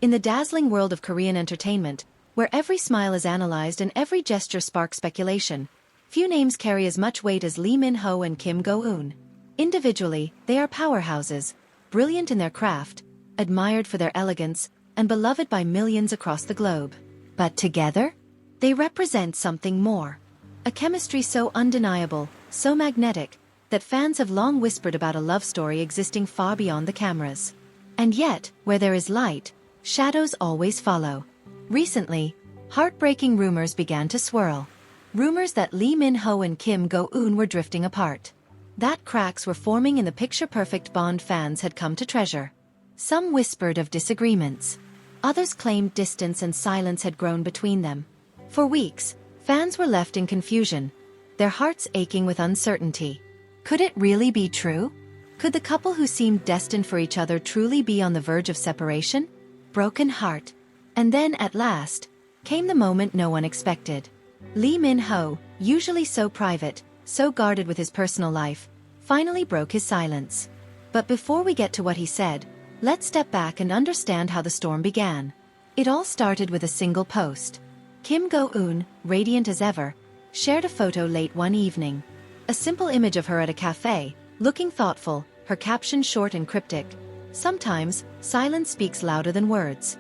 In the dazzling world of Korean entertainment, where every smile is analyzed and every gesture sparks speculation, few names carry as much weight as Lee Min-ho and Kim Go-eun. Individually, they are powerhouses, brilliant in their craft, admired for their elegance, and beloved by millions across the globe. But together, they represent something more. A chemistry so undeniable, so magnetic, that fans have long whispered about a love story existing far beyond the cameras. And yet, where there is light, shadows always follow. Recently, heartbreaking rumors began to swirl. Rumors that Lee Min-ho and Kim Go-eun were drifting apart. That cracks were forming in the picture-perfect bond fans had come to treasure. Some whispered of disagreements. Others claimed distance and silence had grown between them. For weeks, fans were left in confusion, their hearts aching with uncertainty. Could it really be true? Could the couple who seemed destined for each other truly be on the verge of separation? Broken heart. And then, at last, came the moment no one expected. Lee Min-ho, usually so private, so guarded with his personal life, finally broke his silence. But before we get to what he said, let's step back and understand how the storm began. It all started with a single post. Kim Go-eun, radiant as ever, shared a photo late one evening. A simple image of her at a cafe, looking thoughtful, her caption short and cryptic. Sometimes, silence speaks louder than words.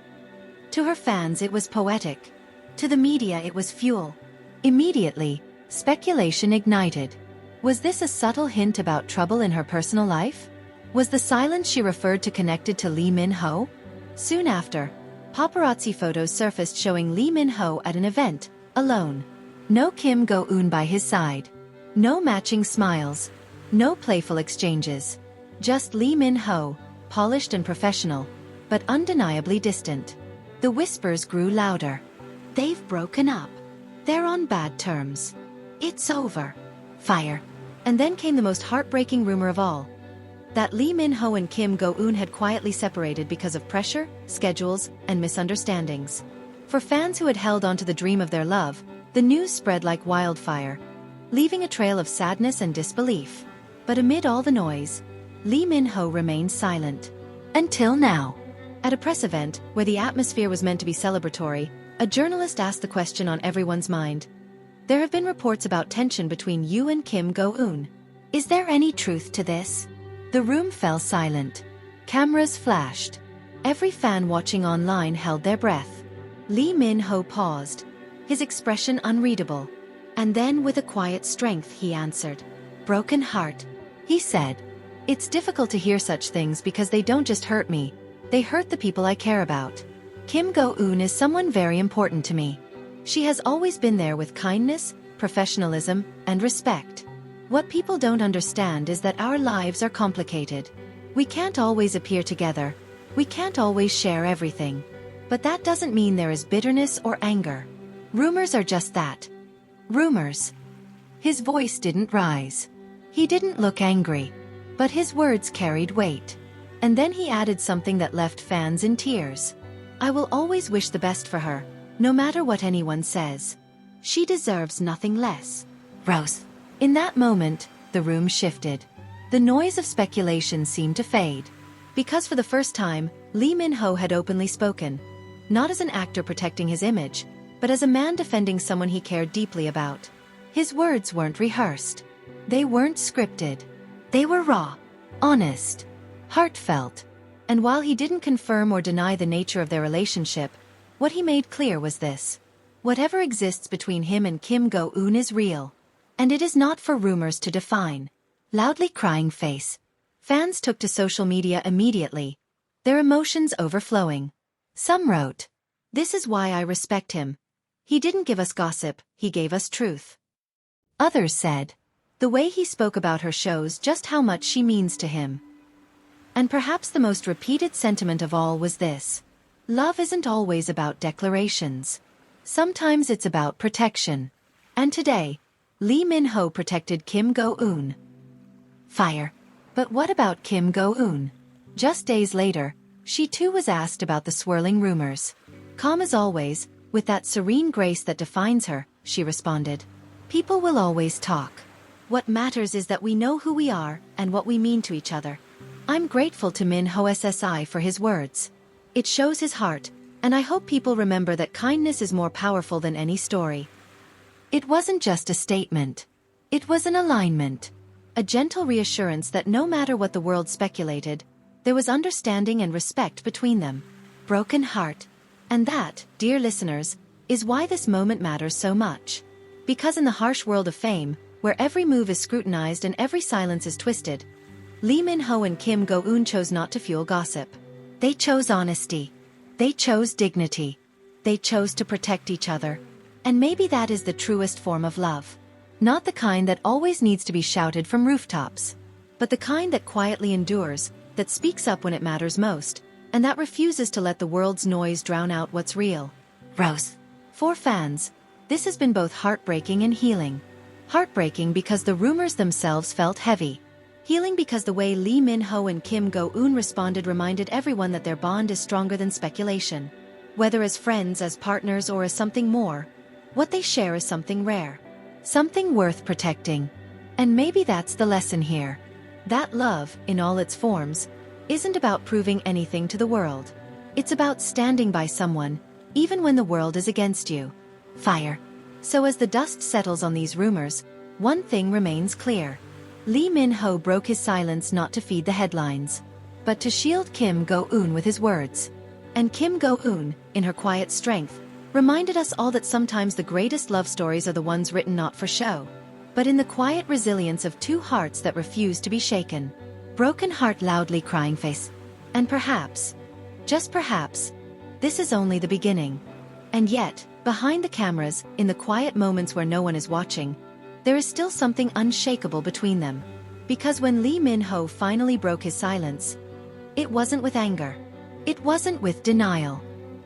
To her fans it was poetic. To the media it was fuel. Immediately, speculation ignited. Was this a subtle hint about trouble in her personal life? Was the silence she referred to connected to Lee Min-ho? Soon after, paparazzi photos surfaced showing Lee Min-ho at an event, alone. No Kim Go-eun by his side. No matching smiles. No playful exchanges. Just Lee Min-ho, polished and professional, but undeniably distant. The whispers grew louder. They've broken up. They're on bad terms. It's over. Fire. And then came the most heartbreaking rumor of all. That Lee Min-ho and Kim Go-eun had quietly separated because of pressure, schedules, and misunderstandings. For fans who had held on to the dream of their love, the news spread like wildfire, leaving a trail of sadness and disbelief. But amid all the noise, Lee Min-ho remained silent. Until now. At a press event, where the atmosphere was meant to be celebratory, a journalist asked the question on everyone's mind. There have been reports about tension between you and Kim Go-eun. Is there any truth to this? The room fell silent. Cameras flashed. Every fan watching online held their breath. Lee Min-ho paused, his expression unreadable. And then with a quiet strength he answered. Broken heart. He said. It's difficult to hear such things because they don't just hurt me. They hurt the people I care about. Kim Go-eun is someone very important to me. She has always been there with kindness, professionalism, and respect. What people don't understand is that our lives are complicated. We can't always appear together. We can't always share everything. But that doesn't mean there is bitterness or anger. Rumors are just that. Rumors. His voice didn't rise. He didn't look angry. But his words carried weight. And then he added something that left fans in tears. I will always wish the best for her, no matter what anyone says. She deserves nothing less. Rose. In that moment, the room shifted. The noise of speculation seemed to fade. Because for the first time, Lee Min-ho had openly spoken. Not as an actor protecting his image, but as a man defending someone he cared deeply about. His words weren't rehearsed. They weren't scripted. They were raw, honest, heartfelt. And while he didn't confirm or deny the nature of their relationship, what he made clear was this. Whatever exists between him and Kim Go-eun is real. And it is not for rumors to define. Loudly crying face. Fans took to social media immediately, their emotions overflowing. Some wrote, "This is why I respect him. He didn't give us gossip, he gave us truth." Others said, "The way he spoke about her shows just how much she means to him." And perhaps the most repeated sentiment of all was this. Love isn't always about declarations. Sometimes it's about protection. And today, Lee Min-ho protected Kim Go-eun. Fire. But what about Kim Go-eun? Just days later, she too was asked about the swirling rumors. Calm as always, with that serene grace that defines her, she responded. People will always talk. What matters is that we know who we are and what we mean to each other. I'm grateful to Min-ho SSI for his words. It shows his heart, and I hope people remember that kindness is more powerful than any story. It wasn't just a statement. It was an alignment. A gentle reassurance that no matter what the world speculated, there was understanding and respect between them. Broken heart. And that, dear listeners, is why this moment matters so much. Because in the harsh world of fame, where every move is scrutinized and every silence is twisted, Lee Min-ho and Kim Go-eun chose not to fuel gossip. They chose honesty. They chose dignity. They chose to protect each other. And maybe that is the truest form of love. Not the kind that always needs to be shouted from rooftops, but the kind that quietly endures, that speaks up when it matters most, and that refuses to let the world's noise drown out what's real. Rose. For fans, this has been both heartbreaking and healing. Heartbreaking because the rumors themselves felt heavy. Healing because the way Lee Min-ho and Kim Go-eun responded reminded everyone that their bond is stronger than speculation. Whether as friends, as partners, or as something more, what they share is something rare. Something worth protecting. And maybe that's the lesson here. That love, in all its forms, isn't about proving anything to the world. It's about standing by someone, even when the world is against you. Fire. So as the dust settles on these rumors, one thing remains clear. Lee Min-ho broke his silence not to feed the headlines, but to shield Kim Go-eun with his words. And Kim Go-eun, in her quiet strength, reminded us all that sometimes the greatest love stories are the ones written not for show, but in the quiet resilience of two hearts that refuse to be shaken. Broken heart, loudly crying face. And perhaps, just perhaps, this is only the beginning. And yet, behind the cameras, in the quiet moments where no one is watching, there is still something unshakable between them. Because when Lee Min-ho finally broke his silence, it wasn't with anger. It wasn't with denial.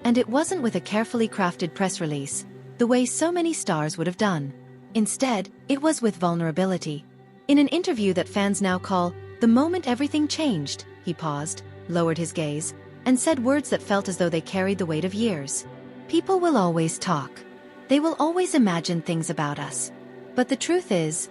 And it wasn't with a carefully crafted press release, the way so many stars would have done. Instead, it was with vulnerability. In an interview that fans now call "the moment everything changed," he paused, lowered his gaze, and said words that felt as though they carried the weight of years. People will always talk. They will always imagine things about us. But the truth is,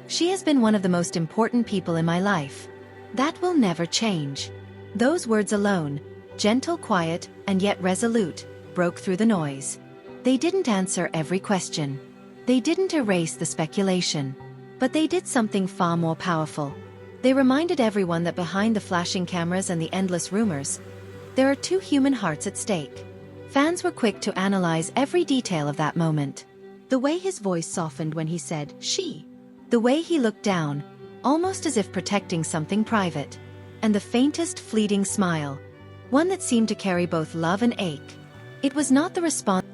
she has been one of the most important people in my life. That will never change. Those words alone, gentle, quiet, and yet resolute, broke through the noise. They didn't answer every question. They didn't erase the speculation. But they did something far more powerful. They reminded everyone that behind the flashing cameras and the endless rumors, there are two human hearts at stake. Fans were quick to analyze every detail of that moment. The way his voice softened when he said, "she." The way he looked down, almost as if protecting something private. And the faintest fleeting smile, one that seemed to carry both love and ache. It was not the response